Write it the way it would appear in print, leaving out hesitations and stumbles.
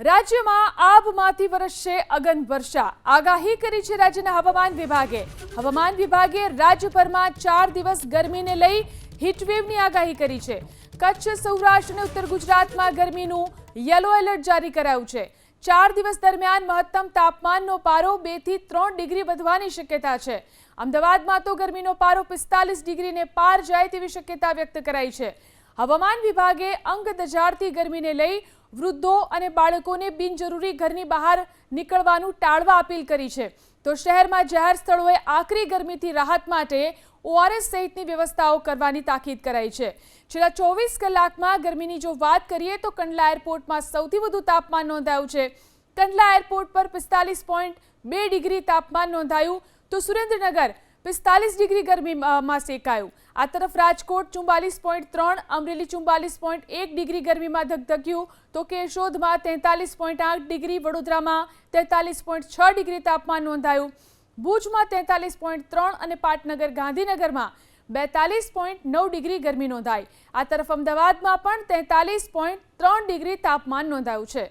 રાજ્યમાં આભમાંથી વરસશે અગન વર્ષા આગાહી કરી છે રાજ્યના હવામાન વિભાગે। હવામાન વિભાગે રાજ્યભરમાં 4 દિવસ ગરમીને લઈ હીટવેવની આગાહી કરી છે। કચ્છ, સૌરાષ્ટ્ર અને ઉત્તર ગુજરાતમાં ગરમીનું યલો એલર્ટ જારી કરાયું છે। 4 દિવસ દરમિયાન મહત્તમ તાપમાનનો પારો 2 થી 3 ડિગ્રી વધવાની શક્યતા છે। અમદાવાદમાં તો ગરમીનો પારો 45 ડિગ્રીને પાર જાય તેવી શક્યતા વ્યક્ત કરાઈ છે। હવામાન વિભાગે અંગ દજાડતી ગરમીને લઈ વૃદ્ધો અને બાળકોને બિનજરૂરી ઘરની બહાર નીકળવાનું ટાળવા અપીલ કરી છે। તો શહેરમાં જાહેર સ્થળોએ આકરી ગરમીથી રાહત માટે ઓઆરએસ સહિતની વ્યવસ્થાઓ કરવાની તાકીદ કરાઈ છે। છેલ્લા 24 કલાકમાં ગરમીની જો વાત કરીએ તો કંડલા એરપોર્ટમાં સૌથી વધુ તાપમાન નોંધાયું છે। કંડલા એરપોર્ટ પર 45.2 ડિગ્રી તાપમાન નોંધાયું તો સુરેન્દ્રનગર 45 ડિગ્રી ગરમીમાં સેકાયું। આ તરફ રાજકોટ 44.3, અમરેલી 44.1 ડિગ્રી ગરમીમાં ધગધગ્યું તો કેશોદમાં 43.8 ડિગ્રી, વડોદરામાં 43.6 ડિગ્રી તાપમાન નોંધાયું। ભુજમાં 43.3 અને પાટનગર ગાંધીનગરમાં 42.9 ડિગ્રી ગરમી નોંધાઈ। આ તરફ અમદાવાદમાં પણ 43.3 ડિગ્રી તાપમાન નોંધાયું છે।